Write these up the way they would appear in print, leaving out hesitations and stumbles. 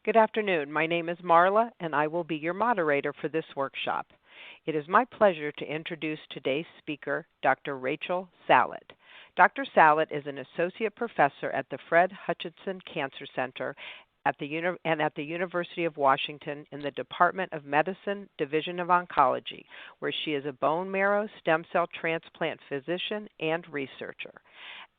Good afternoon. My name is Marla, and I will be your moderator for this workshop. It is my pleasure to introduce today's speaker, Dr. Rachel Salit. Dr. Salit is an associate professor at the Fred Hutchinson Cancer Center at the University of Washington in the Department of Medicine, Division of Oncology, where she is a bone marrow stem cell transplant physician and researcher.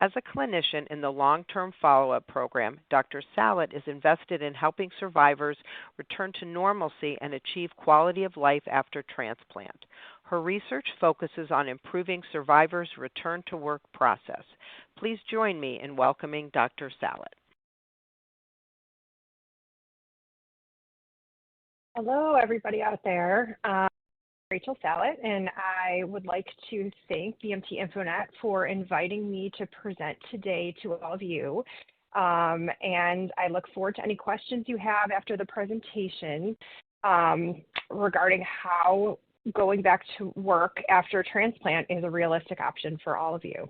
As a clinician in the long-term follow-up program, Dr. Salit is invested in helping survivors return to normalcy and achieve quality of life after transplant. Her research focuses on improving survivors' return to work process. Please join me in welcoming Dr. Salit. Hello, everybody out there. Rachel Salit, and I would like to thank BMT InfoNet for inviting me to present today to all of you. And I look forward to any questions you have after the presentation regarding how going back to work after transplant is a realistic option for all of you.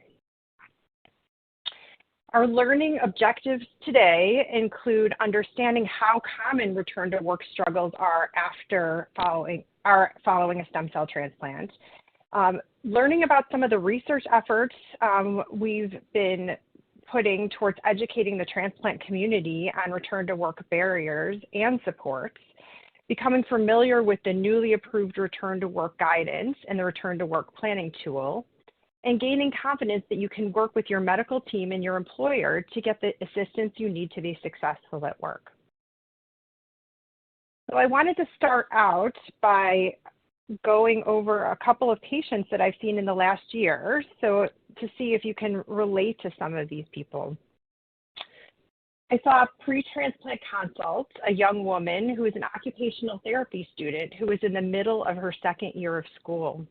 Our learning objectives today include understanding how common return to work struggles are after following a stem cell transplant, learning about some of the research efforts we've been putting towards educating the transplant community on return to work barriers and supports, becoming familiar with the newly approved return to work guidance and the return to work planning tool, and gaining confidence that you can work with your medical team and your employer to get the assistance you need to be successful at work. So I wanted to start out by going over a couple of patients that I've seen in the last year, so to see if you can relate to some of these people. I saw a pre-transplant consult, a young woman who is an occupational therapy student who was in the middle of her second year of school.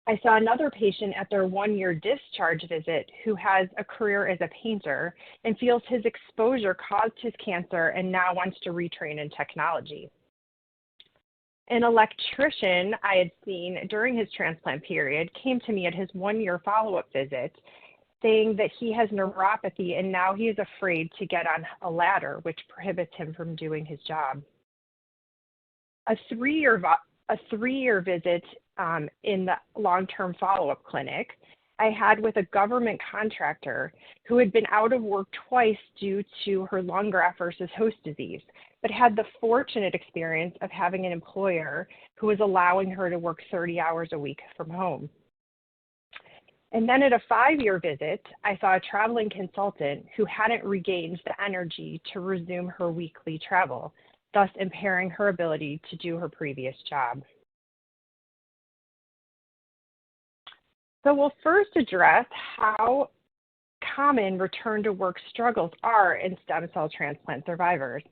I saw another patient at their one-year discharge visit who has a career as a painter and feels his exposure caused his cancer and now wants to retrain in technology. An electrician I had seen during his transplant period came to me at his one-year follow-up visit saying that he has neuropathy and now he is afraid to get on a ladder, which prohibits him from doing his job. A three-year visit in the long-term follow-up clinic I had with a government contractor who had been out of work twice due to her lung graft versus host disease, but had the fortunate experience of having an employer who was allowing her to work 30 hours a week from home. And then at a 5-year visit, I saw a traveling consultant who hadn't regained the energy to resume her weekly travel, thus impairing her ability to do her previous job. So we'll first address how common return to work struggles are in stem cell transplant survivors.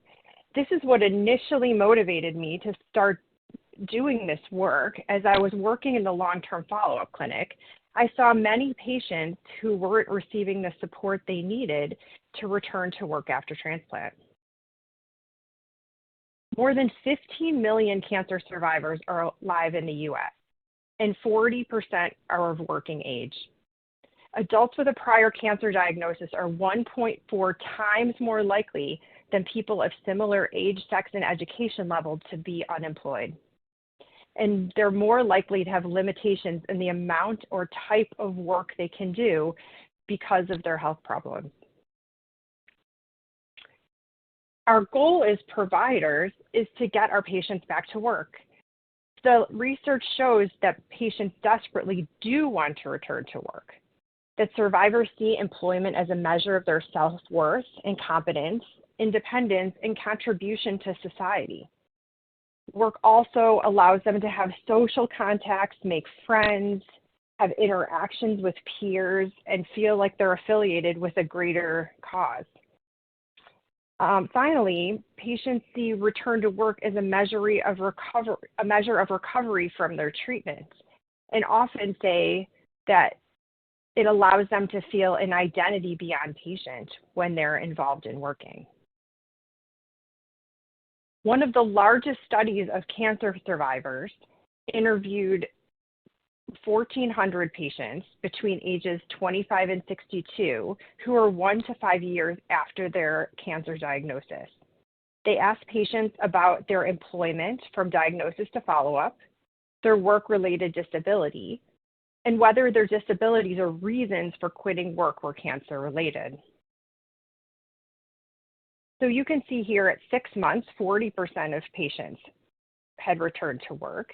This is what initially motivated me to start doing this work. As I was working in the long-term follow-up clinic, I saw many patients who weren't receiving the support they needed to return to work after transplant. More than 15 million cancer survivors are alive in the U.S., and 40% are of working age. Adults with a prior cancer diagnosis are 1.4 times more likely than people of similar age, sex, and education level to be unemployed. And they're more likely to have limitations in the amount or type of work they can do because of their health problems. Our goal as providers is to get our patients back to work. The research shows that patients desperately do want to return to work, that survivors see employment as a measure of their self-worth and competence, independence, and contribution to society. Work also allows them to have social contacts, make friends, have interactions with peers, and feel like they're affiliated with a greater cause. Finally, patients see return to work as a measure of recovery from their treatment, and often say that it allows them to feel an identity beyond patient when they're involved in working. One of the largest studies of cancer survivors interviewed 1,400 patients between ages 25 and 62 who are 1 to 5 years after their cancer diagnosis. They asked patients about their employment from diagnosis to follow-up, their work-related disability, and whether their disabilities or reasons for quitting work were cancer-related. So you can see here at 6 months, 40% of patients had returned to work,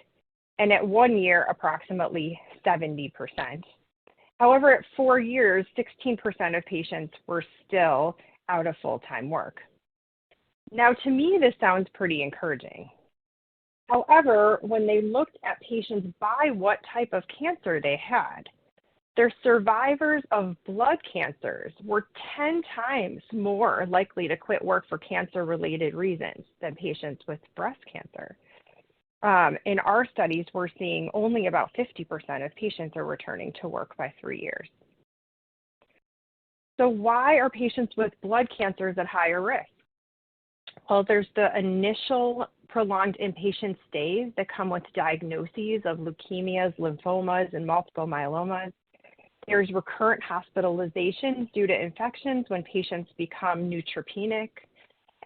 and at 1 year, approximately 70%. However, at 4 years, 16% of patients were still out of full-time work. Now, to me, this sounds pretty encouraging. However, when they looked at patients by what type of cancer they had, their survivors of blood cancers were 10 times more likely to quit work for cancer-related reasons than patients with breast cancer. In our studies, we're seeing only about 50% of patients are returning to work by 3 years. So why are patients with blood cancers at higher risk? Well, there's the initial prolonged inpatient stays that come with diagnoses of leukemias, lymphomas, and multiple myelomas. There's recurrent hospitalizations due to infections when patients become neutropenic.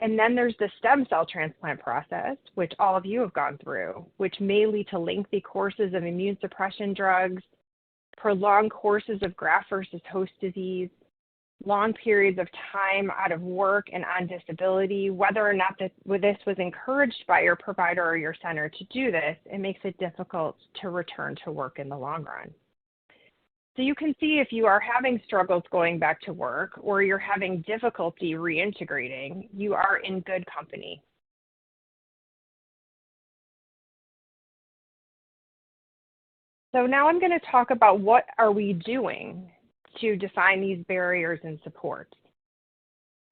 And then there's the stem cell transplant process, which all of you have gone through, which may lead to lengthy courses of immune suppression drugs, prolonged courses of graft versus host disease, long periods of time out of work and on disability. Whether or not this was encouraged by your provider or your center to do this, it makes it difficult to return to work in the long run. So you can see if you are having struggles going back to work or you're having difficulty reintegrating, you are in good company. So now I'm going to talk about what are we doing to define these barriers and supports.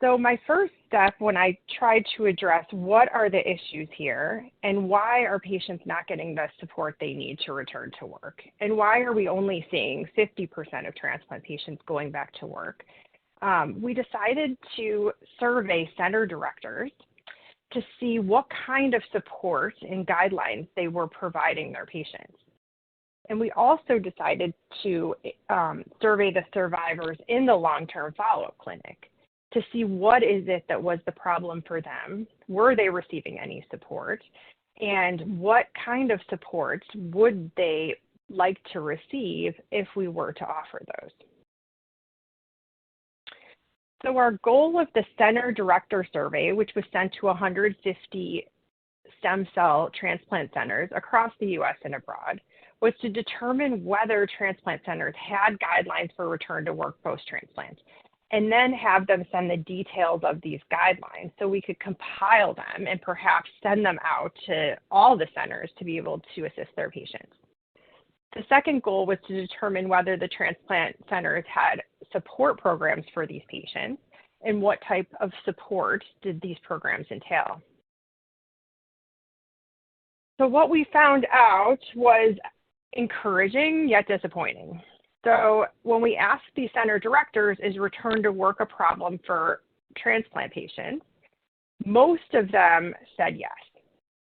So my first step when I tried to address what are the issues here and why are patients not getting the support they need to return to work, and why are we only seeing 50% of transplant patients going back to work, we decided to survey center directors to see what kind of support and guidelines they were providing their patients. And we also decided to survey the survivors in the long-term follow-up clinic to see what is it that was the problem for them, were they receiving any support, and what kind of support would they like to receive if we were to offer those. So our goal of the center director survey, which was sent to 150 stem cell transplant centers across the U.S. and abroad, was to determine whether transplant centers had guidelines for return to work post-transplant, and then have them send the details of these guidelines so we could compile them and perhaps send them out to all the centers to be able to assist their patients. The second goal was to determine whether the transplant centers had support programs for these patients and what type of support did these programs entail. So what we found out was encouraging yet disappointing. So when we asked the center directors, is return to work a problem for transplant patients? Most of them said yes.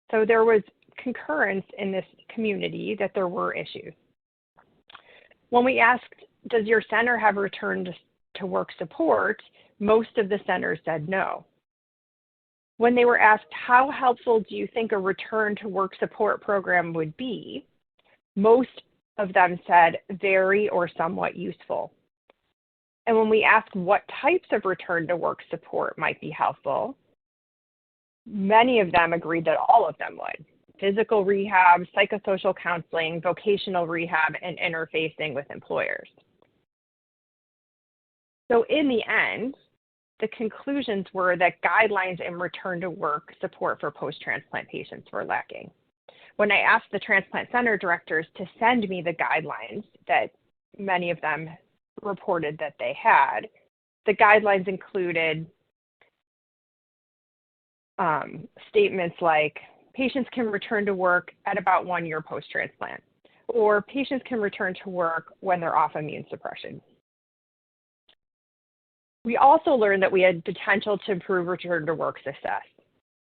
So there was concurrence in this community that there were issues. When we asked, does your center have return to work support? Most of the centers said no. When they were asked, how helpful do you think a return to work support program would be? Most of them said very or somewhat useful. And when we asked what types of return to work support might be helpful, many of them agreed that all of them would. Physical rehab, psychosocial counseling, vocational rehab, and interfacing with employers. So in the end, the conclusions were that guidelines and return to work support for post-transplant patients were lacking. When I asked the transplant center directors to send me the guidelines that many of them reported that they had, the guidelines included statements like patients can return to work at about 1 year post-transplant, or patients can return to work when they're off immune suppression. We also learned that we had potential to improve return to work success.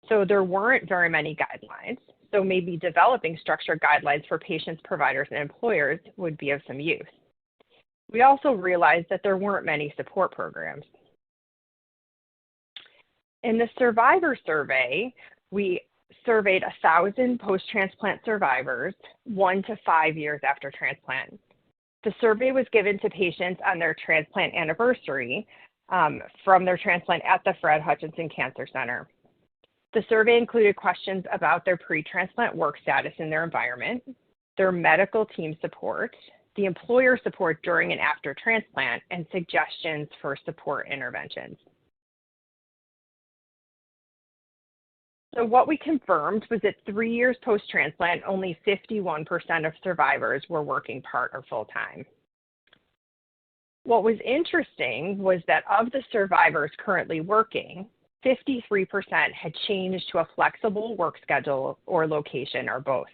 So there weren't very many guidelines. So maybe developing structured guidelines for patients, providers, and employers would be of some use. We also realized that there weren't many support programs. In the survivor survey, we surveyed 1,000 post-transplant survivors 1 to 5 years after transplant. The survey was given to patients on their transplant anniversary from their transplant at the Fred Hutchinson Cancer Center. The survey included questions about their pre-transplant work status in their environment, their medical team support, the employer support during and after transplant, and suggestions for support interventions. So what we confirmed was that 3 years post-transplant, only 51% of survivors were working part or full-time. What was interesting was that of the survivors currently working, 53% had changed to a flexible work schedule or location or both.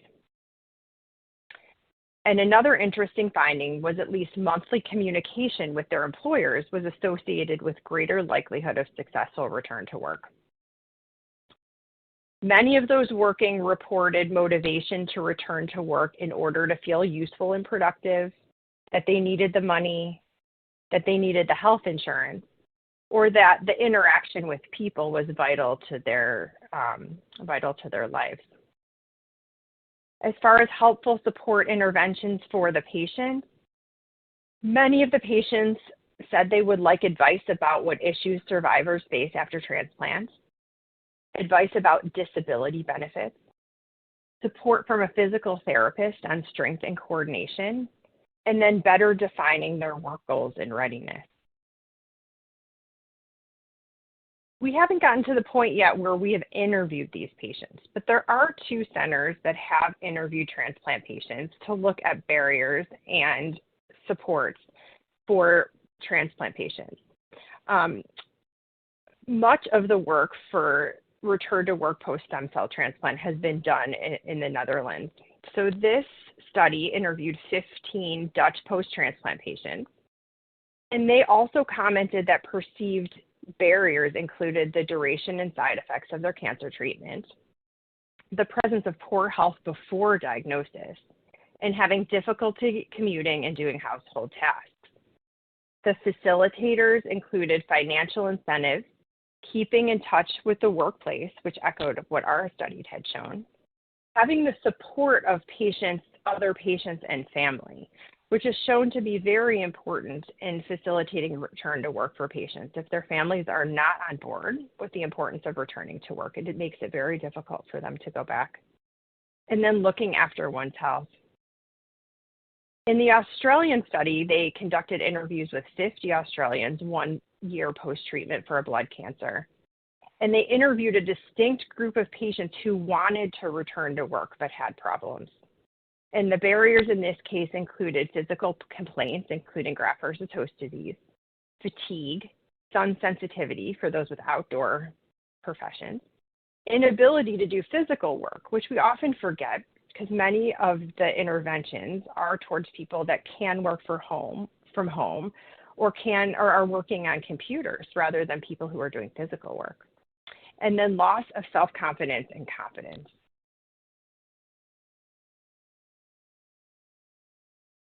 And another interesting finding was at least monthly communication with their employers was associated with greater likelihood of successful return to work. Many of those working reported motivation to return to work in order to feel useful and productive, that they needed the money, that they needed the health insurance, or that the interaction with people was vital to their lives. As far as helpful support interventions for the patients, many of the patients said they would like advice about what issues survivors face after transplant, advice about disability benefits, support from a physical therapist on strength and coordination, and then better defining their work goals and readiness. We haven't gotten to the point yet where we have interviewed these patients, but there are 2 centers that have interviewed transplant patients to look at barriers and supports for transplant patients. Much of the work for return to work post-stem cell transplant has been done in the Netherlands. So this study interviewed 15 Dutch post-transplant patients, and they also commented that perceived barriers included the duration and side effects of their cancer treatment, the presence of poor health before diagnosis, and having difficulty commuting and doing household tasks. The facilitators included financial incentives, keeping in touch with the workplace, which echoed what our study had shown, having the support of patients, other patients, and family, which is shown to be very important in facilitating return to work for patients. If their families are not on board with the importance of returning to work, it makes it very difficult for them to go back. And then looking after one's health. In the Australian study, they conducted interviews with 50 Australians 1 year post-treatment for a blood cancer. And they interviewed a distinct group of patients who wanted to return to work but had problems. And the barriers in this case included physical complaints, including graft-versus-host disease, fatigue, sun sensitivity for those with outdoor professions, inability to do physical work, which we often forget because many of the interventions are towards people that can work from home or are working on computers rather than people who are doing physical work. And then loss of self-confidence and confidence.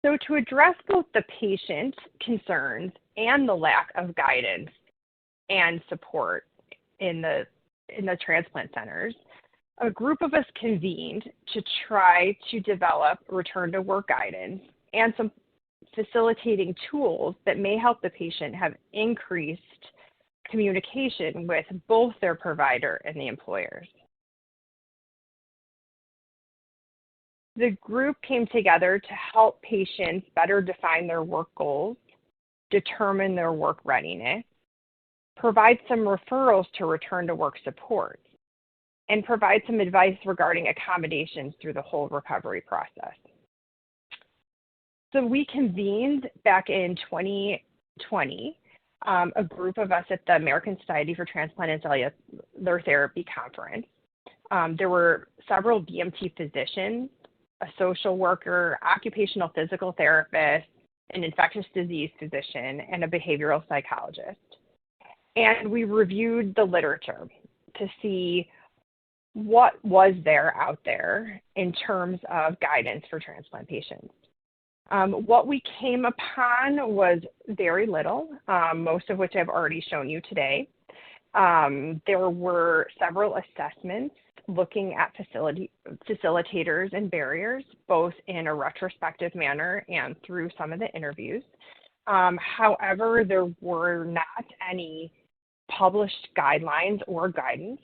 So to address both the patient concerns and the lack of guidance and support in the transplant centers, a group of us convened to try to develop return to work guidance and some facilitating tools that may help the patient have increased communication with both their provider and the employers. The group came together to help patients better define their work goals, determine their work readiness, provide some referrals to return to work support, and provide some advice regarding accommodations through the whole recovery process. So we convened back in 2020, a group of us at the American Society for Transplant and Cellular Therapy conference. There were several BMT physicians, a social worker, occupational physical therapist, an infectious disease physician, and a behavioral psychologist. And we reviewed the literature to see what was there out there in terms of guidance for transplant patients. What we came upon was very little, most of which I've already shown you today. There were several assessments looking at facilitators and barriers, both in a retrospective manner and through some of the interviews. However, there were not any published guidelines or guidance,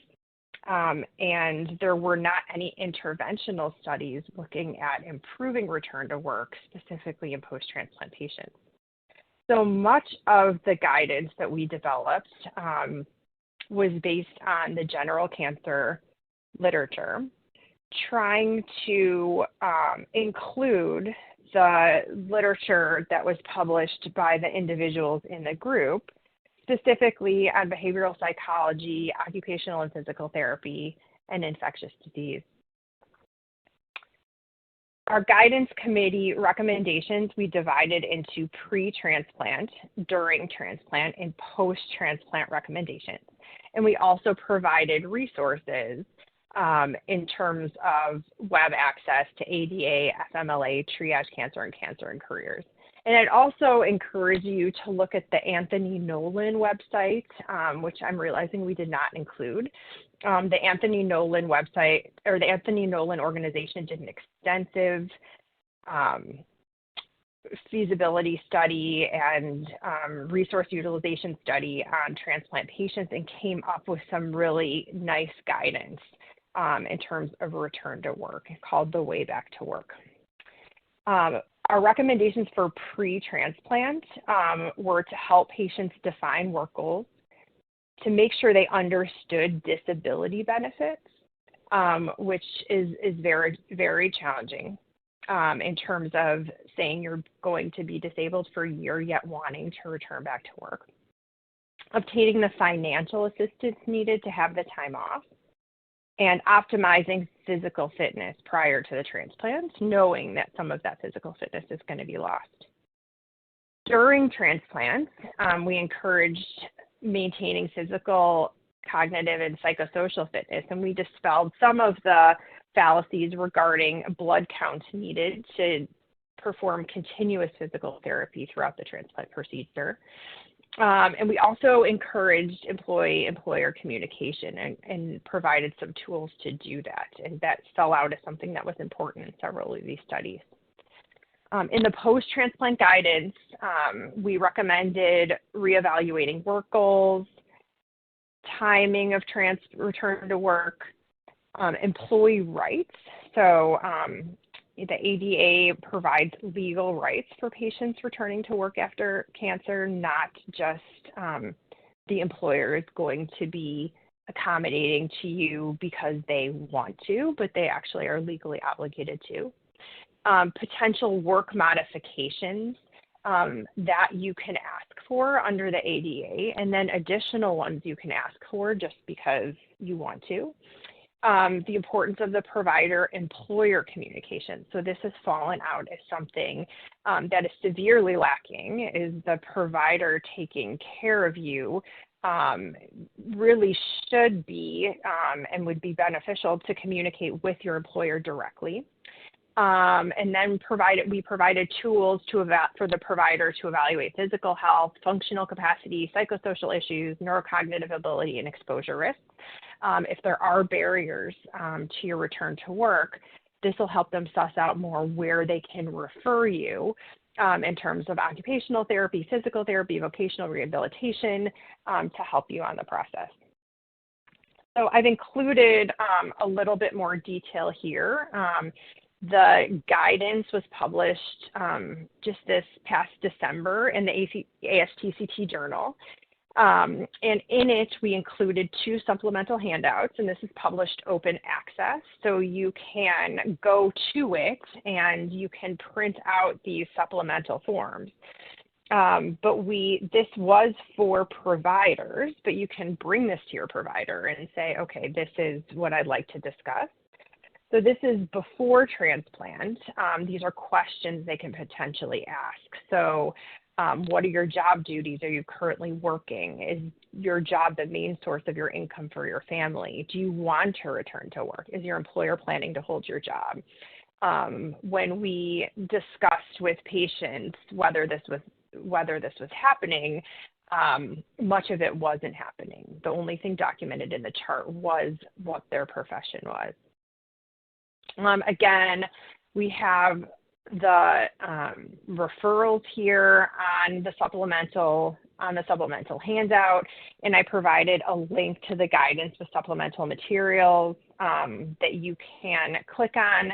and there were not any interventional studies looking at improving return to work, specifically in post-transplant patients. So much of the guidance that we developed was based on the general cancer literature, trying to include the literature that was published by the individuals in the group, specifically on behavioral psychology, occupational and physical therapy, and infectious disease. Our guidance committee recommendations we divided into pre-transplant, during transplant, and post-transplant recommendations. And we also provided resources in terms of web access to ADA, FMLA, Triage Cancer, and Cancer and Careers. And I'd also encourage you to look at the Anthony Nolan website, which I'm realizing we did not include. The Anthony Nolan website, or the Anthony Nolan organization, did an extensive feasibility study and resource utilization study on transplant patients and came up with some really nice guidance in terms of return to work, called The Way Back to Work. Our recommendations for pre-transplant were to help patients define work goals, to make sure they understood disability benefits, which is very, very challenging in terms of saying you're going to be disabled for a year yet wanting to return back to work. Obtaining the financial assistance needed to have the time off, and optimizing physical fitness prior to the transplant, knowing that some of that physical fitness is going to be lost. During transplant, we encouraged maintaining physical, cognitive, and psychosocial fitness, and we dispelled some of the fallacies regarding blood count needed to perform continuous physical therapy throughout the transplant procedure. And we also encouraged employee-employer communication and provided some tools to do that. And that fell out as something that was important in several of these studies. In the post-transplant guidance, we recommended reevaluating work goals, timing of return to work, employee rights. So the ADA provides legal rights for patients returning to work after cancer, not just the employer is going to be accommodating to you because they want to, but they actually are legally obligated to. Potential work modifications that you can ask for under the ADA, and then additional ones you can ask for just because you want to. The importance of the provider-employer communication. So this has fallen out as something that is severely lacking, is the provider taking care of you really should be and would be beneficial to communicate with your employer directly. And then we provided tools for the provider to evaluate physical health, functional capacity, psychosocial issues, neurocognitive ability, and exposure risks. If there are barriers to your return to work, this will help them suss out more where they can refer you in terms of occupational therapy, physical therapy, vocational rehabilitation to help you on the process. So I've included a little bit more detail here. The guidance was published just this past December in the ASTCT journal. And in it, we included 2 supplemental handouts, and this is published open access. So you can go to it and you can print out these supplemental forms. But this was for providers, but you can bring this to your provider and say, okay, this is what I'd like to discuss. So this is before transplant. These are questions they can potentially ask. So what are your job duties? Are you currently working? Is your job the main source of your income for your family? Do you want to return to work? Is your employer planning to hold your job? When we discussed with patients whether this was happening, much of it wasn't happening. The only thing documented in the chart was what their profession was. Again, we have the referrals here on the supplemental handout, and I provided a link to the guidance with supplemental materials that you can click on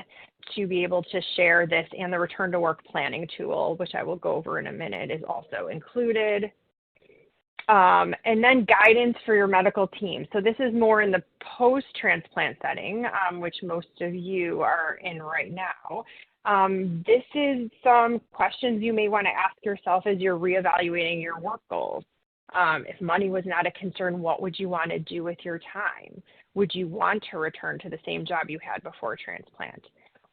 to be able to share this, and the return to work planning tool, which I will go over in a minute, is also included. And then guidance for your medical team. So this is more in the post-transplant setting, which most of you are in right now. This is some questions you may want to ask yourself as you're reevaluating your work goals. If money was not a concern, what would you want to do with your time? Would you want to return to the same job you had before transplant?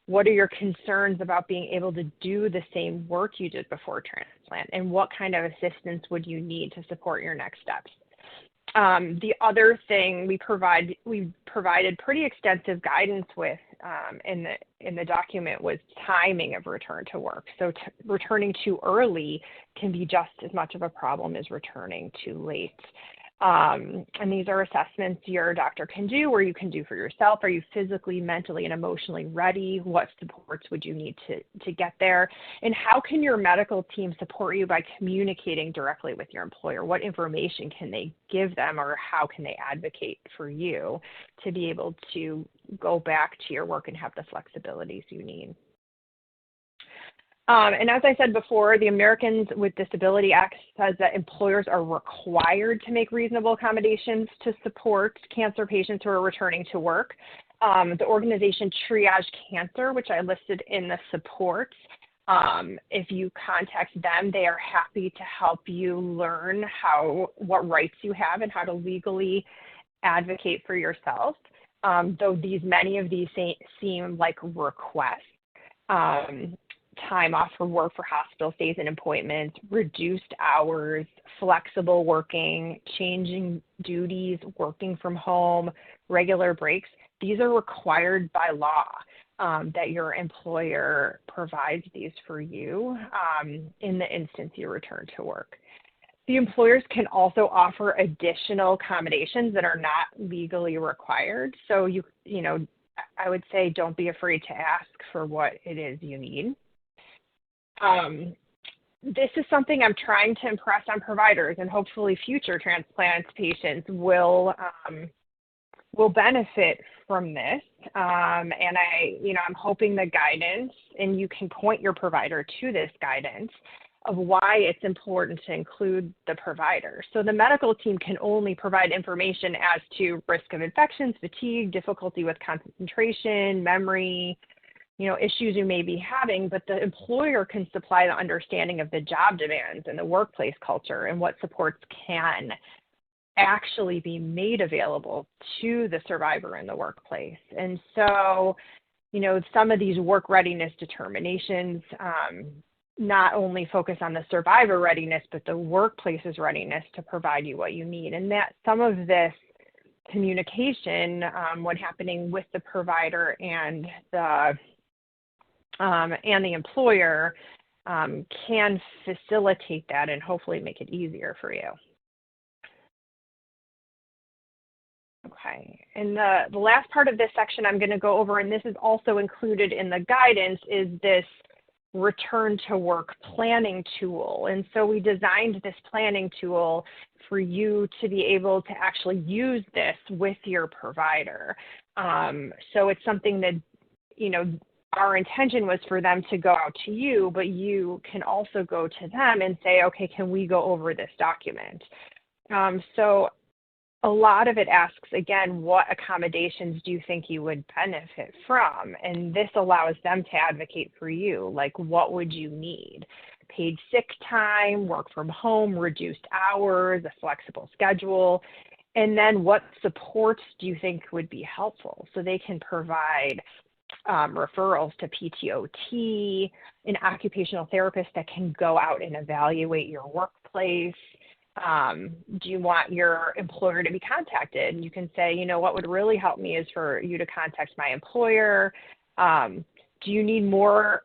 What are your concerns about being able to do the same work you did before transplant? And what kind of assistance would you need to support your next steps? The other thing we provided pretty extensive guidance with in the document was timing of return to work. So returning too early can be just as much of a problem as returning too late. And these are assessments your doctor can do or you can do for yourself. Are you physically, mentally, and emotionally ready? What supports would you need to get there? And how can your medical team support you by communicating directly with your employer? What information can they give them, or how can they advocate for you to be able to go back to your work and have the flexibilities you need? And as I said before, the Americans with Disability Act says that employers are required to make reasonable accommodations to support cancer patients who are returning to work. The organization Triage Cancer, which I listed in the supports, if you contact them, they are happy to help you learn what rights you have and how to legally advocate for yourself. Though many of these seem like requests. Time off from work for hospital stays and appointments, reduced hours, flexible working, changing duties, working from home, regular breaks. These are required by law that your employer provides these for you in the instance you return to work. The employers can also offer additional accommodations that are not legally required. So I would say don't be afraid to ask for what it is you need. This is something I'm trying to impress on providers, and hopefully future transplant patients will benefit from this. And I'm hoping the guidance, and you can point your provider to this guidance of why it's important to include the provider. So the medical team can only provide information as to risk of infections, fatigue, difficulty with concentration, memory, issues you may be having, but the employer can supply the understanding of the job demands and the workplace culture and what supports can actually be made available to the survivor in the workplace. And so, some of these work readiness determinations not only focus on the survivor readiness, but the workplace's readiness to provide you what you need. And that some of this communication, when happening with the provider and the employer, can facilitate that and hopefully make it easier for you. Okay, and the last part of this section I'm going to go over, and this is also included in the guidance, is this return to work planning tool. And so we designed this planning tool for you to be able to actually use this with your provider. So it's something that, our intention was for them to go out to you, but you can also go to them and say, okay, can we go over this document? So a lot of it asks, again, what accommodations do you think you would benefit from? And this allows them to advocate for you. Like, what would you need? Paid sick time, work from home, reduced hours, a flexible schedule. And then what supports do you think would be helpful? So they can provide referrals to PTOT, an occupational therapist that can go out and evaluate your workplace. Do you want your employer to be contacted? And you can say, what would really help me is for you to contact my employer. Do you need more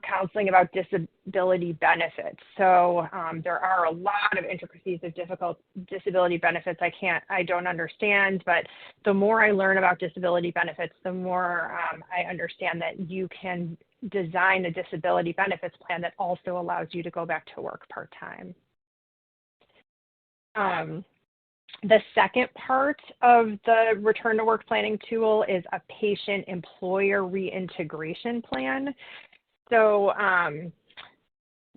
counseling about disability benefits? So there are a lot of intricacies of difficult disability benefits I don't understand, but the more I learn about disability benefits, the more I understand that you can design a disability benefits plan that also allows you to go back to work part-time. The second part of the return to work planning tool is a patient-employer reintegration plan. So,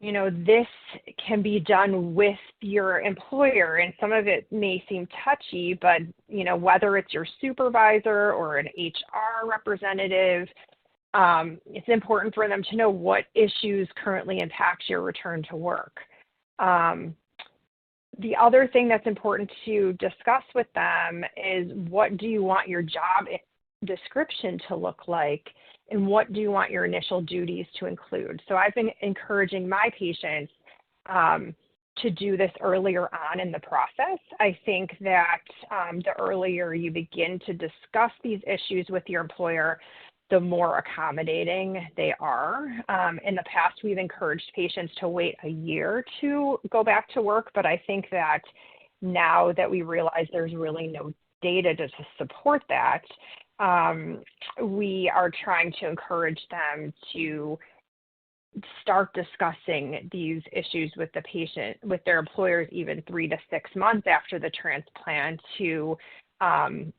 this can be done with your employer, and some of it may seem touchy, but, whether it's your supervisor or an HR representative, it's important for them to know what issues currently impact your return to work. The other thing that's important to discuss with them is, what do you want your job description to look like, and what do you want your initial duties to include? So I've been encouraging my patients to do this earlier on in the process. I think that the earlier you begin to discuss these issues with your employer, the more accommodating they are. In the past, we've encouraged patients to wait a year to go back to work, but I think that now that we realize there's really no data to support that, we are trying to encourage them to start discussing these issues with the patient, with their employers, even 3 to 6 months after the transplant, to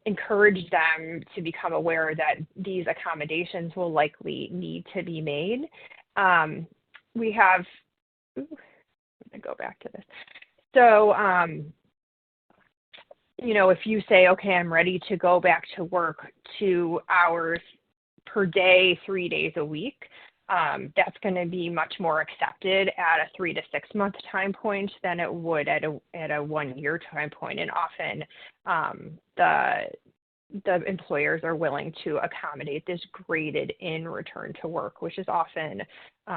encourage them to become aware that these accommodations will likely need to be made. We have, I'm going to go back to this. So, if you say, okay, I'm ready to go back to work 2 hours per day, 3 days a week, that's going to be much more accepted at a 3 to 6 month time point than it would at a 1 year time point. And often the employers are willing to accommodate this graded in return to work, which is often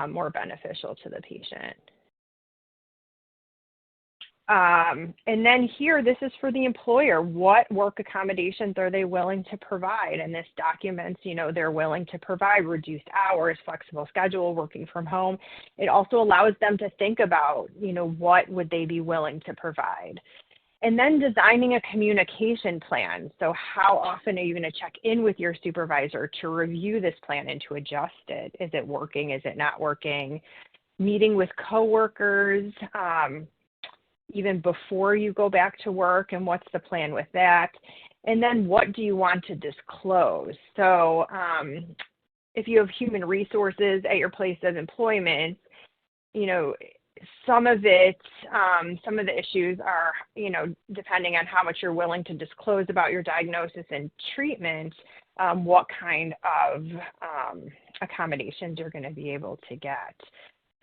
more beneficial to the patient. And then here, this is for the employer. What work accommodations are they willing to provide? And this documents, they're willing to provide reduced hours, flexible schedule, working from home. It also allows them to think about, what would they be willing to provide? And then designing a communication plan. So how often are you going to check in with your supervisor to review this plan and to adjust it? Is it working? Is it not working? Meeting with coworkers, even before you go back to work, and what's the plan with that? And then what do you want to disclose? So if you have human resources at your place of employment, some of the issues are, depending on how much you're willing to disclose about your diagnosis and treatment, what kind of accommodations you're going to be able to get.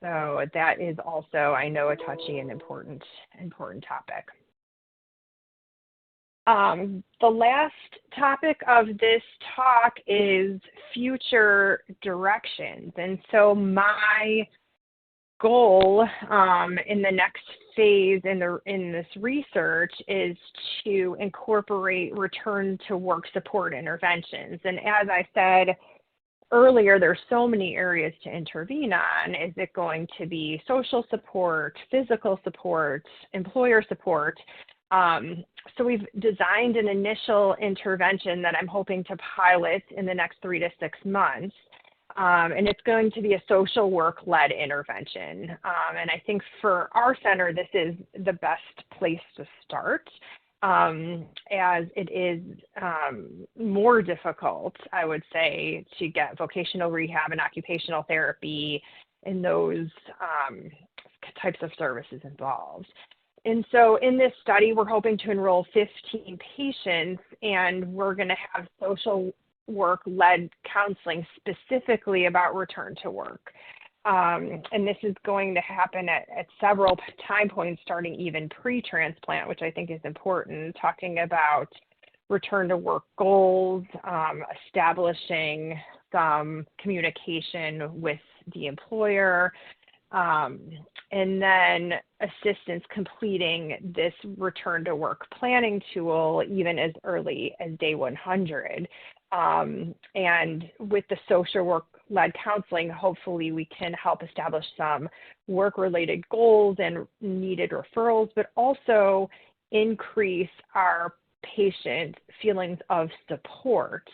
So that is also, I know, a touchy and important topic. The last topic of this talk is future directions. And so my goal in the next phase in this research is to incorporate return to work support interventions. And as I said earlier, there's so many areas to intervene on. Is it going to be social support, physical support, employer support? So we've designed an initial intervention that I'm hoping to pilot in the next 3 to 6 months. And it's going to be a social work-led intervention. And I think for our center, this is the best place to start, as it is more difficult, I would say, to get vocational rehab and occupational therapy and those types of services involved. And so in this study, we're hoping to enroll 15 patients, and we're going to have social work-led counseling specifically about return to work. And this is going to happen at several time points, starting even pre-transplant, which I think is important, talking about return to work goals, establishing some communication with the employer, and then assistance completing this return to work planning tool even as early as day 100. And with the social work-led counseling, hopefully we can help establish some work-related goals and needed referrals, but also increase our patient feelings of support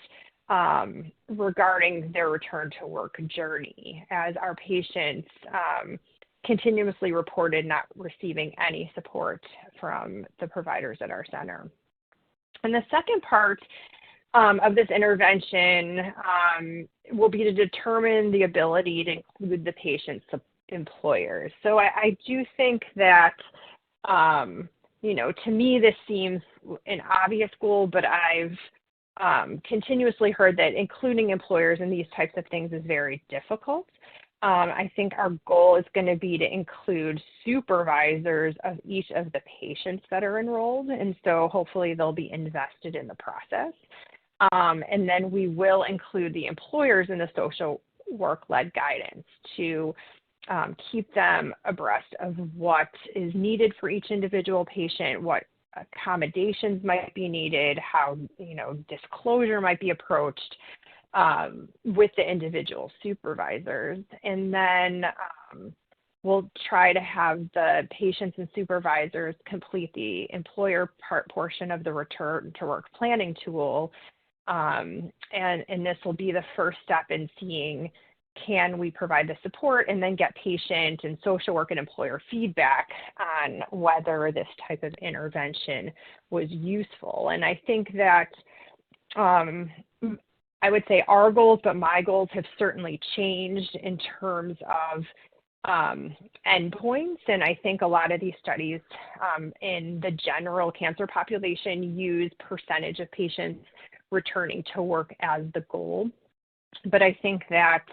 regarding their return to work journey, as our patients continuously reported not receiving any support from the providers at our center. And the second part of this intervention will be to determine the ability to include the patient's employers. So I do think that, to me, this seems an obvious goal, but I've continuously heard that including employers in these types of things is very difficult. I think our goal is going to be to include supervisors of each of the patients that are enrolled, and so hopefully they'll be invested in the process. And then we will include the employers in the social work-led guidance to keep them abreast of what is needed for each individual patient, what accommodations might be needed, how disclosure might be approached with the individual supervisors. And then we'll try to have the patients and supervisors complete the employer portion of the return to work planning tool. And this will be the first step in seeing, can we provide the support, and then get patient and social work and employer feedback on whether this type of intervention was useful. And I think that I would say our goals, but my goals have certainly changed in terms of endpoints. And I think a lot of these studies in the general cancer population use percentage of patients returning to work as the goal. But I think that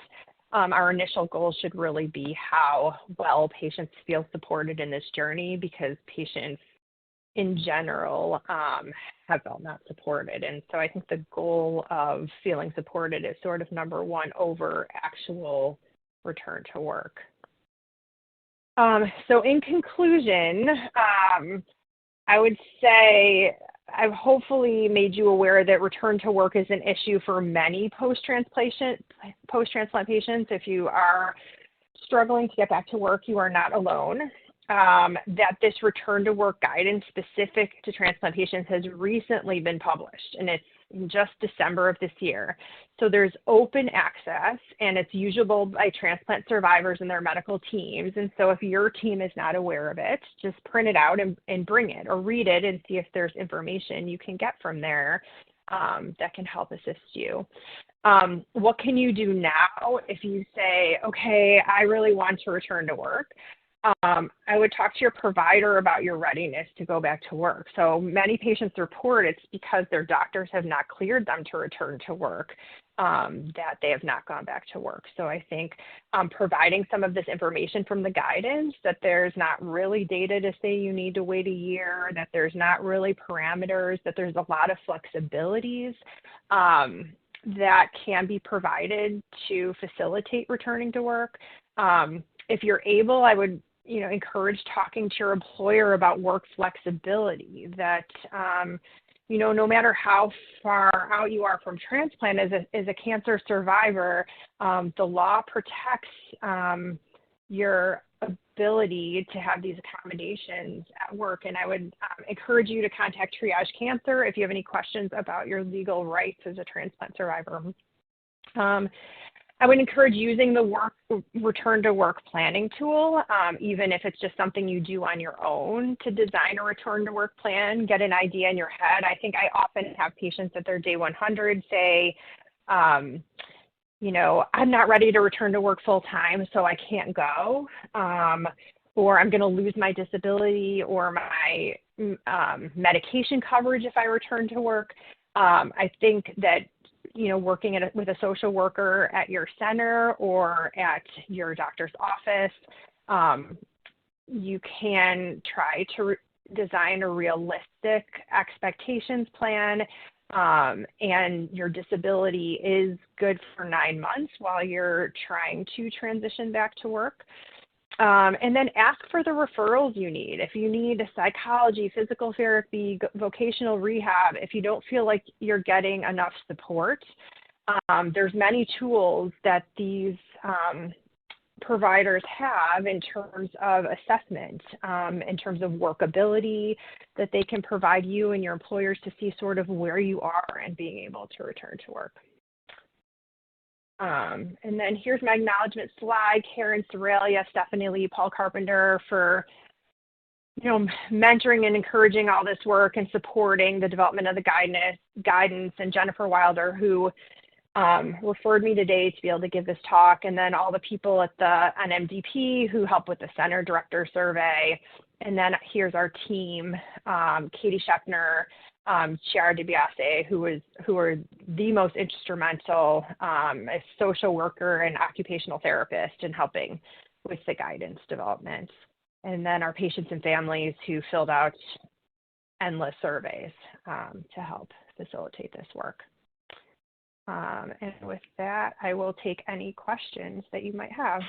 our initial goal should really be how well patients feel supported in this journey, because patients in general have felt not supported. And so I think the goal of feeling supported is sort of number one over actual return to work. So in conclusion, I would say I've hopefully made you aware that return to work is an issue for many post-transplant patients. If you are struggling to get back to work, you are not alone. That this return to work guidance specific to transplant patients has recently been published, and it's in just December of this year. So there's open access, and it's usable by transplant survivors and their medical teams. And so if your team is not aware of it, just print it out and bring it, or read it and see if there's information you can get from there that can help assist you. What can you do now if you say, okay, I really want to return to work? I would talk to your provider about your readiness to go back to work. So many patients report it's because their doctors have not cleared them to return to work that they have not gone back to work. So I think providing some of this information from the guidance, that there's not really data to say you need to wait a year, that there's not really parameters, that there's a lot of flexibilities that can be provided to facilitate returning to work. If you're able, I would encourage talking to your employer about work flexibility, that, no matter how far out you are from transplant as a cancer survivor, the law protects your ability to have these accommodations at work. And I would encourage you to contact Triage Cancer if you have any questions about your legal rights as a transplant survivor. I would encourage using the return to work planning tool, even if it's just something you do on your own, to design a return to work plan, get an idea in your head. I think I often have patients at their day 100 say, I'm not ready to return to work full time, so I can't go, or I'm going to lose my disability or my medication coverage if I return to work. I think that working with a social worker at your center or at your doctor's office, you can try to design a realistic expectations plan, and your disability is good for 9 months while you're trying to transition back to work. And then ask for the referrals you need. If you need psychology, physical therapy, vocational rehab, if you don't feel like you're getting enough support, there's many tools that these providers have in terms of assessment, in terms of workability that they can provide you and your employers to see sort of where you are and being able to return to work. And then here's my acknowledgement slide. Karen Soralia, Stephanie Lee, Paul Carpenter for mentoring and encouraging all this work and supporting the development of the guidance, and Jennifer Wilder, who referred me today to be able to give this talk, and then all the people at the NMDP who helped with the center director survey. And then here's our team, Katie Scheffner, Chiara DiBiase, who are the most instrumental, a social worker and occupational therapist in helping with the guidance development. And then our patients and families who filled out endless surveys to help facilitate this work. And with that, I will take any questions that you might have.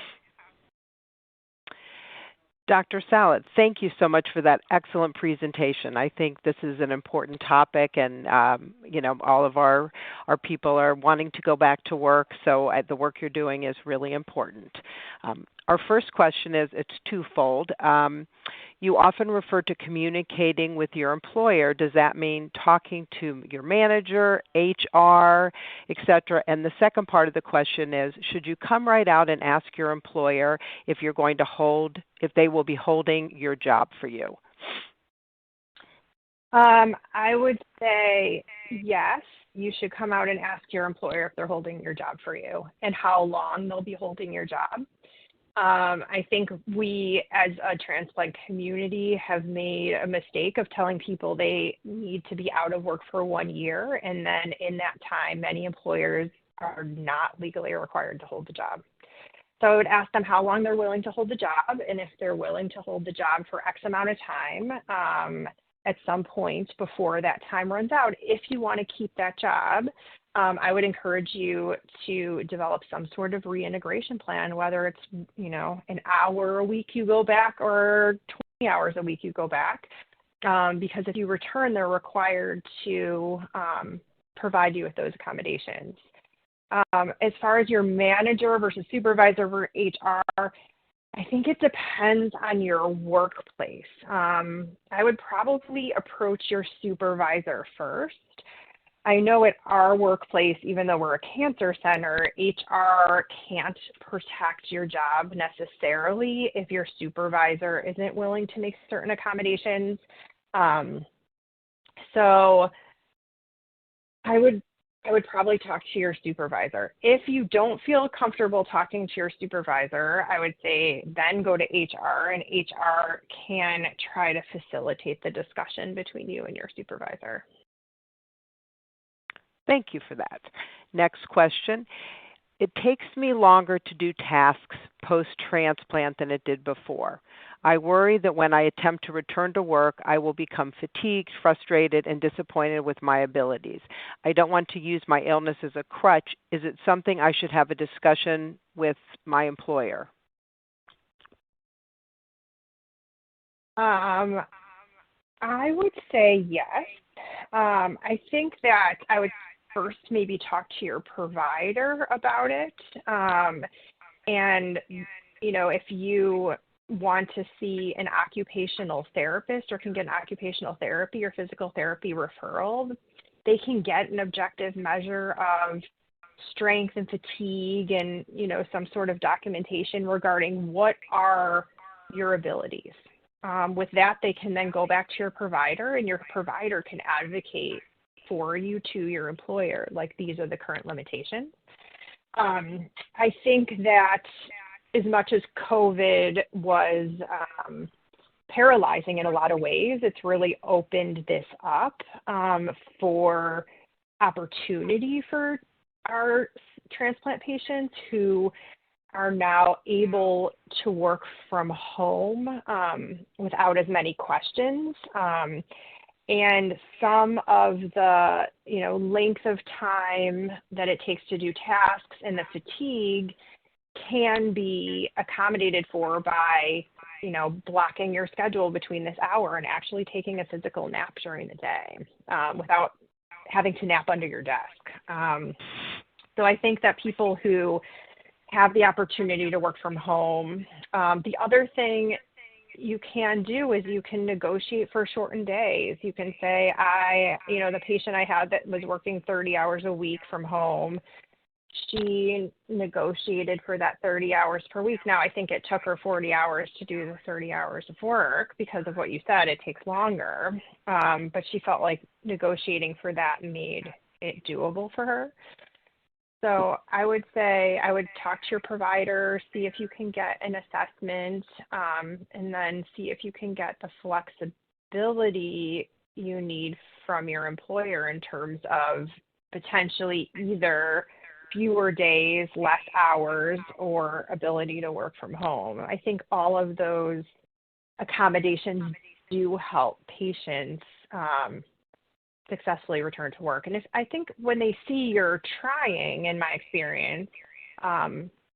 Dr. Salit, thank you so much for that excellent presentation. I think this is an important topic, and all of our people are wanting to go back to work, so the work you're doing is really important. Our first question is, it's twofold. You often refer to communicating with your employer. Does that mean talking to your manager, HR, et cetera? And the second part of the question is, should you come right out and ask your employer if they will be holding your job for you? I would say yes, you should come out and ask your employer if they're holding your job for you and how long they'll be holding your job. I think we, as a transplant community, have made a mistake of telling people they need to be out of work for 1 year, and then in that time, many employers are not legally required to hold the job. So I would ask them how long they're willing to hold the job, and if they're willing to hold the job for X amount of time, at some point before that time runs out. If you want to keep that job, I would encourage you to develop some sort of reintegration plan, whether it's, an hour a week you go back or 20 hours a week you go back, because if you return, they're required to provide you with those accommodations. As far as your manager versus supervisor versus HR, I think it depends on your workplace. I would probably approach your supervisor first. I know at our workplace, even though we're a cancer center, HR can't protect your job necessarily if your supervisor isn't willing to make certain accommodations. So I would probably talk to your supervisor. If you don't feel comfortable talking to your supervisor, I would say then go to HR, and HR can try to facilitate the discussion between you and your supervisor. Thank you for that. Next question. It takes me longer to do tasks post-transplant than it did before. I worry that when I attempt to return to work, I will become fatigued, frustrated, and disappointed with my abilities. I don't want to use my illness as a crutch. Is it something I should have a discussion with my employer? I would say yes. I think that I would first maybe talk to your provider about it. And, if you want to see an occupational therapist or can get an occupational therapy or physical therapy referral, they can get an objective measure of strength and fatigue and, some sort of documentation regarding what are your abilities. With that, they can then go back to your provider, and your provider can advocate for you to your employer, like these are the current limitations. I think that as much as COVID was paralyzing in a lot of ways, it's really opened this up for opportunity for our transplant patients who are now able to work from home without as many questions. And some of the, length of time that it takes to do tasks and the fatigue can be accommodated for by, blocking your schedule between this hour and actually taking a physical nap during the day without having to nap under your desk. So I think that people who have the opportunity to work from home, the other thing you can do is you can negotiate for shortened days. You can say, the patient I had that was working 30 hours a week from home, she negotiated for that 30 hours per week. Now, I think it took her 40 hours to do the 30 hours of work because of what you said, it takes longer. But she felt like negotiating for that made it doable for her. So I would say I would talk to your provider, see if you can get an assessment, and then see if you can get the flexibility you need from your employer in terms of potentially either fewer days, less hours, or ability to work from home. I think all of those accommodations do help patients successfully return to work. And I think when they see you're trying, in my experience,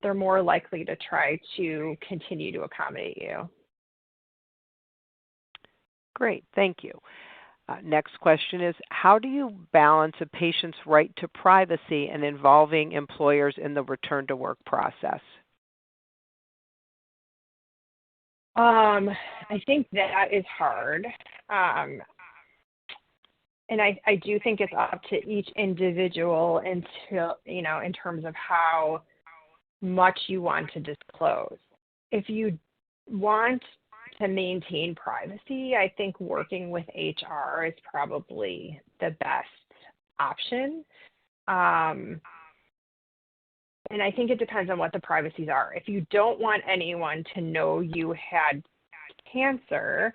they're more likely to try to continue to accommodate you. Great, thank you. Next question is, how do you balance a patient's right to privacy and involving employers in the return to work process? I think that is hard. And I do think it's up to each individual in terms of how much you want to disclose. If you want to maintain privacy, I think working with HR is probably the best option. And I think it depends on what the privacies are. If you don't want anyone to know you had cancer,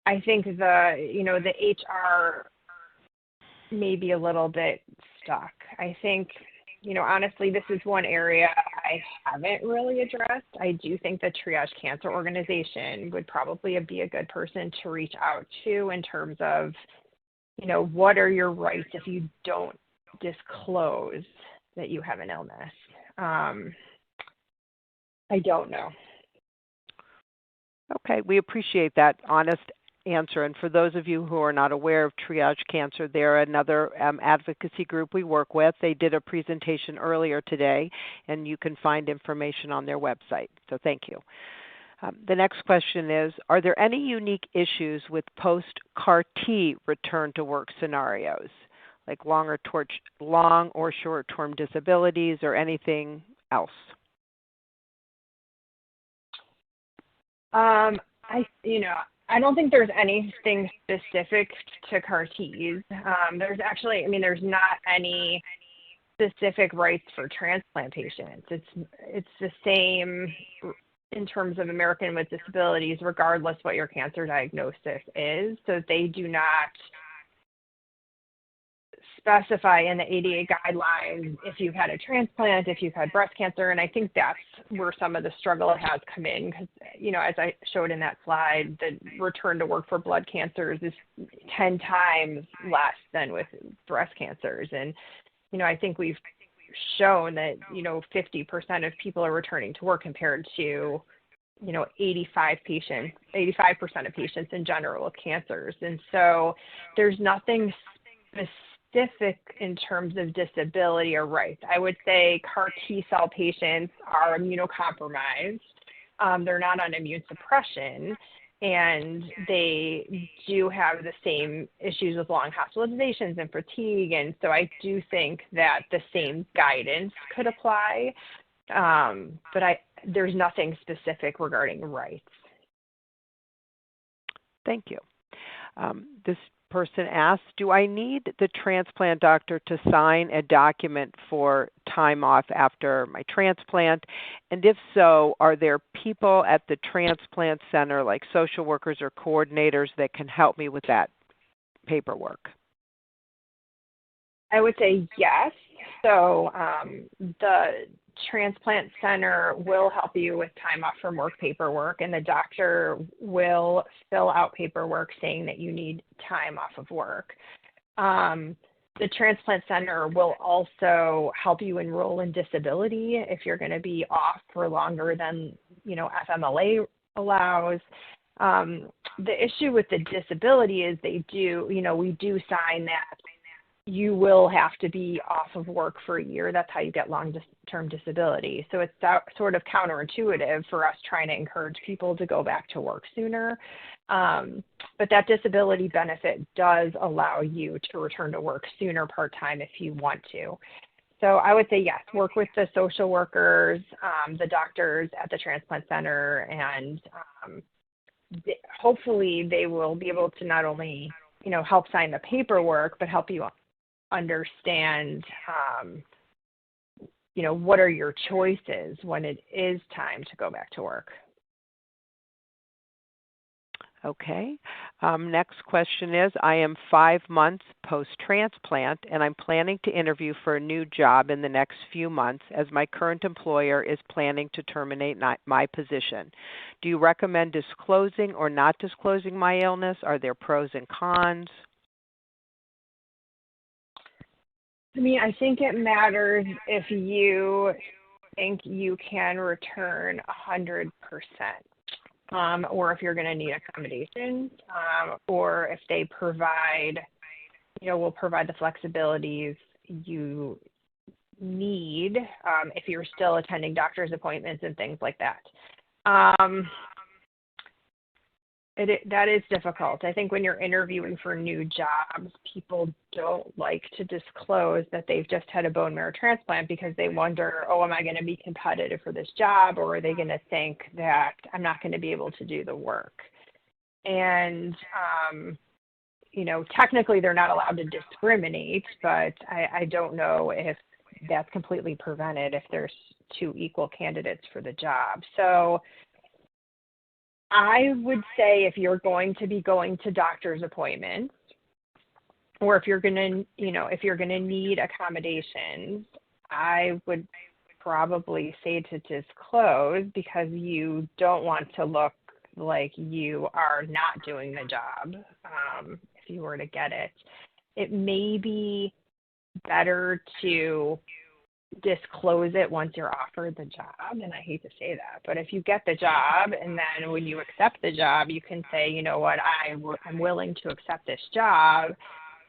I think the HR may be a little bit stuck. I think, honestly, this is one area I haven't really addressed. I do think the Triage Cancer Organization would probably be a good person to reach out to in terms of, what are your rights if you don't disclose that you have an illness? I don't know. Okay, we appreciate that honest answer. And for those of you who are not aware of Triage Cancer, they're another advocacy group we work with. They did a presentation earlier today, and you can find information on their website. So thank you. The next question is, are there any unique issues with post-CAR T return to work scenarios, like long or short-term disabilities or anything else? I don't think there's anything specific to CAR Ts. There's not any specific rights for transplant patients. It's the same in terms of American with disabilities, regardless what your cancer diagnosis is. So they do not specify in the ADA guidelines if you've had a transplant, if you've had breast cancer, and I think that's where some of the struggle has come in because, as I showed in that slide, the return to work for blood cancers is 10 times less than with breast cancers. And, I think we've shown that, 50% of people are returning to work compared to, 85% of patients in general with cancers. And so there's nothing specific in terms of disability or rights. I would say CAR T-cell patients are immunocompromised. They're not on immune suppression, and they do have the same issues with long hospitalizations and fatigue. And so I do think that the same guidance could apply, but there's nothing specific regarding rights. Thank you. This person asks, do I need the transplant doctor to sign a document for time off after my transplant? And if so, are there people at the transplant center, like social workers or coordinators, that can help me with that paperwork? I would say yes. So the transplant center will help you with time off from work paperwork, and the doctor will fill out paperwork saying that you need time off of work. The Transplant Center will also help you enroll in disability if you're going to be off for longer than, FMLA allows. The issue with the disability is we do sign that you will have to be off of work for a year. That's how you get long-term disability. So it's sort of counterintuitive for us trying to encourage people to go back to work sooner. But that disability benefit does allow you to return to work sooner part-time if you want to. So I would say, yes, work with the social workers, the doctors at the Transplant Center, and hopefully they will be able to not only, help sign the paperwork, but help you understand, what are your choices when it is time to go back to work. Okay. Next question is, I am 5 months post-transplant, and I'm planning to interview for a new job in the next few months as my current employer is planning to terminate my position. Do you recommend disclosing or not disclosing my illness? Are there pros and cons? I think it matters if you think you can return 100%. Or if you're going to need accommodations, or if they will provide the flexibilities you need if you're still attending doctor's appointments and things like that. That is difficult. I think when you're interviewing for new jobs, people don't like to disclose that they've just had a bone marrow transplant because they wonder, am I going to be competitive for this job, or are they going to think that I'm not going to be able to do the work? And, technically they're not allowed to discriminate, but I don't know if that's completely prevented if there's two equal candidates for the job. So I would say if you're going to be going to doctor's appointments, or if you're going to need accommodations, I would probably say to disclose, because you don't want to look like you are not doing the job if you were to get it. It may be better to disclose it once you're offered the job, and I hate to say that, but if you get the job and then when you accept the job, you can say, you know what, I'm willing to accept this job,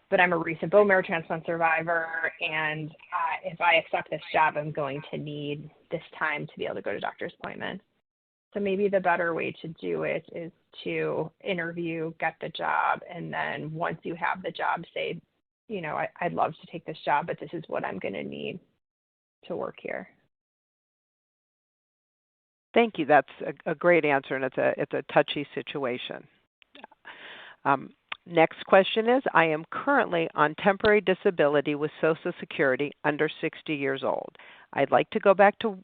but I'm a recent bone marrow transplant survivor, and if I accept this job, I'm going to need this time to be able to go to doctor's appointments. So maybe the better way to do it is to interview, get the job, and then once you have the job, say, I'd love to take this job, but this is what I'm going to need to work here. Thank you. That's a great answer, and it's a touchy situation. Next question is, I am currently on temporary disability with Social Security under 60 years old. I'd like to go back to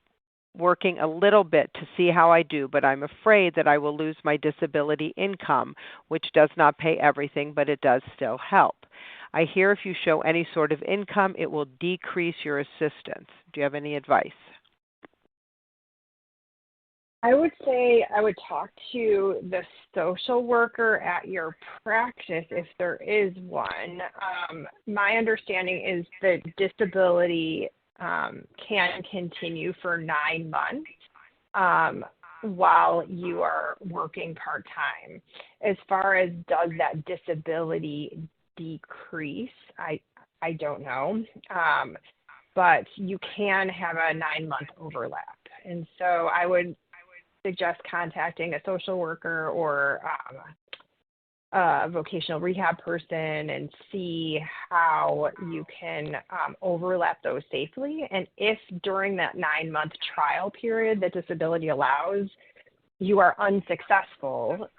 working a little bit to see how I do, but I'm afraid that I will lose my disability income, which does not pay everything, but it does still help. I hear if you show any sort of income, it will decrease your assistance. Do you have any advice? I would say I would talk to the social worker at your practice if there is one. My understanding is that disability can continue for 9 months while you are working part-time. As far as does that disability decrease, I don't know, but you can have a 9-month overlap. And so I would suggest contacting a social worker or a vocational rehab person and see how you can overlap those safely. And if during that 9-month trial period that disability allows, you are unsuccessful,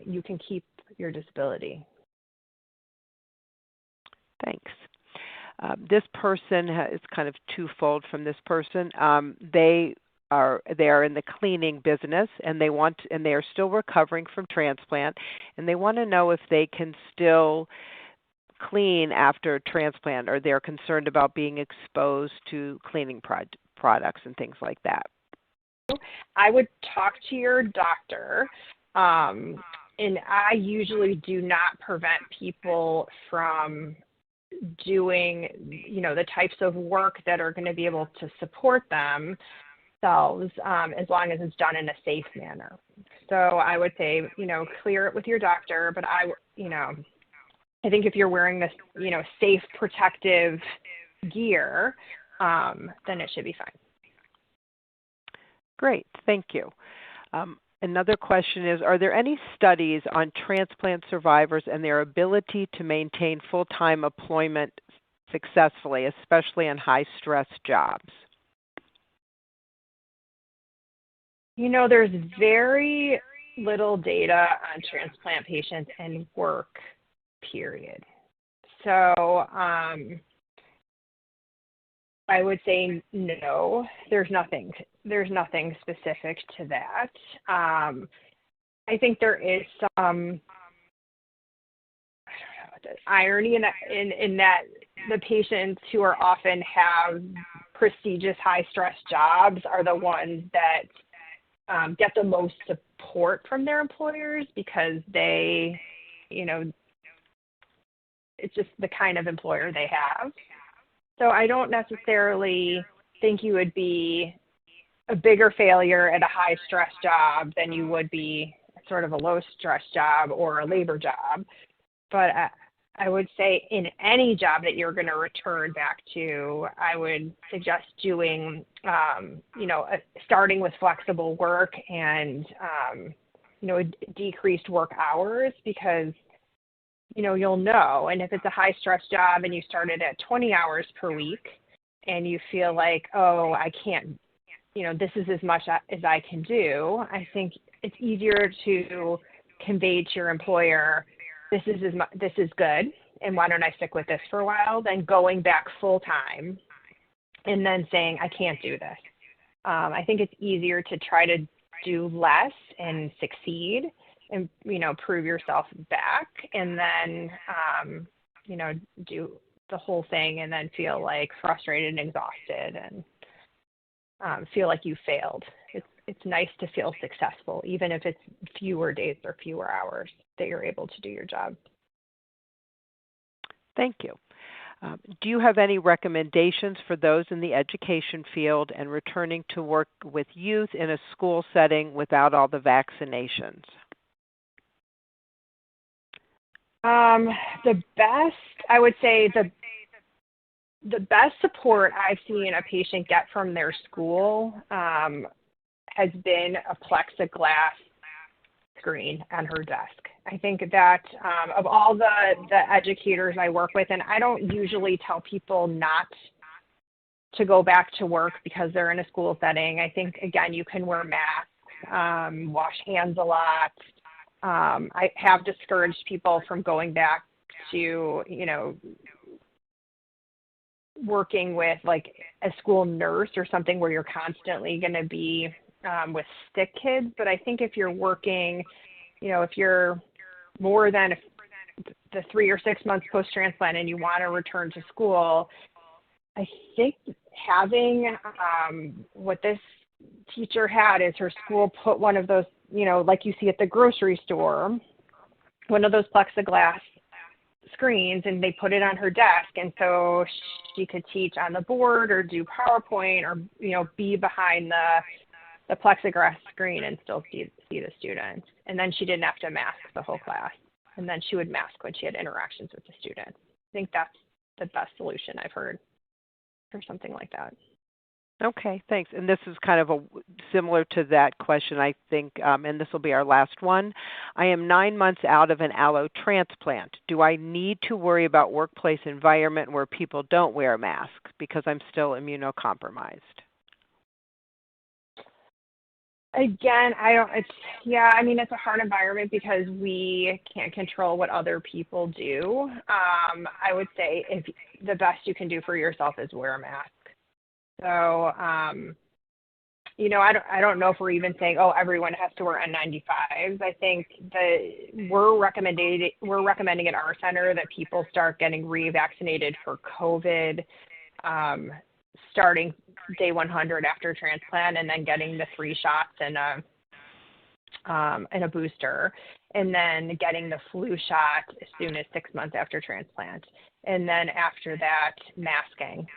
you can keep your disability. Thanks. This person is kind of twofold from this person. They are in the cleaning business, and they are still recovering from transplant, and they want to know if they can still clean after transplant, or they're concerned about being exposed to cleaning products and things like that. I would talk to your doctor, and I usually do not prevent people from doing, the types of work that are going to be able to support themselves, as long as it's done in a safe manner. So I would say, clear it with your doctor, but I think if you're wearing this, safe protective gear, then it should be fine. Great, thank you. Another question is, are there any studies on transplant survivors and their ability to maintain full-time employment successfully, especially in high-stress jobs? There's very little data on transplant patients and work, period. So I would say no, there's nothing specific to that. I think there is some irony in that the patients who are often have prestigious high stress jobs are the ones that get the most support from their employers, because they, it's just the kind of employer they have. So I don't necessarily think you would be a bigger failure at a high stress job than you would be sort of a low stress job or a labor job. But I would say in any job that you're going to return back to, I would suggest doing, starting with flexible work and, decreased work hours, because you'll know. And if it's a high stress job and you started at 20 hours per week and you feel like, oh, I can't, this is as much as I can do, I think it's easier to convey to your employer, this is good, and why don't I stick with this for a while, than going back full time and then saying, I can't do this. I think it's easier to try to do less and succeed and, prove yourself back, and then, do the whole thing and then feel like frustrated and exhausted and feel like you failed. It's nice to feel successful, even if it's fewer days or fewer hours that you're able to do your job. Thank you. Do you have any recommendations for those in the education field and returning to work with youth in a school setting without all the vaccinations? I would say the best support I've seen a patient get from their school has been a plexiglass screen on her desk. I think that of all the educators I work with, and I don't usually tell people not to go back to work because they're in a school setting. I think, again, you can wear masks, wash hands a lot. I have discouraged people from going back to, working with like a school nurse or something where you're constantly going to be with sick kids. But I think if you're working, if you're more than the 3 or 6 months post-transplant and you want to return to school, I think having what this teacher had is her school put one of those, like you see at the grocery store, one of those plexiglass screens, and they put it on her desk. And so she could teach on the board or do PowerPoint or, be behind the plexiglass screen and still see the students. And then she didn't have to mask the whole class. And then she would mask when she had interactions with the students. I think that's the best solution I've heard for something like that. Okay, thanks. And this is kind of similar to that question, I think, and this will be our last one. I am 9 months out of an allo transplant. Do I need to worry about workplace environment where people don't wear a mask because I'm still immunocompromised? Again, it's a hard environment because we can't control what other people do. I would say if the best you can do for yourself is wear a mask. So, I don't know if we're even saying, oh, everyone has to wear N95s. I think that we're recommending at our center that people start getting revaccinated for COVID, starting day 100 after transplant, and then getting the 3 shots in and a booster, and then getting the flu shot as soon as 6 months after transplant. And then after that, masking,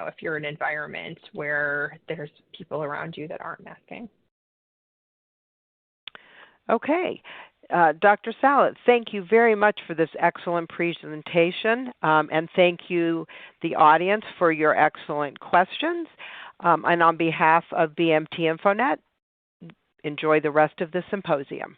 if you're in an environment where there's people around you that aren't masking. Okay. Dr. Salit, thank you very much for this excellent presentation, and thank you, the audience, for your excellent questions. And on behalf of BMT InfoNet, enjoy the rest of the symposium.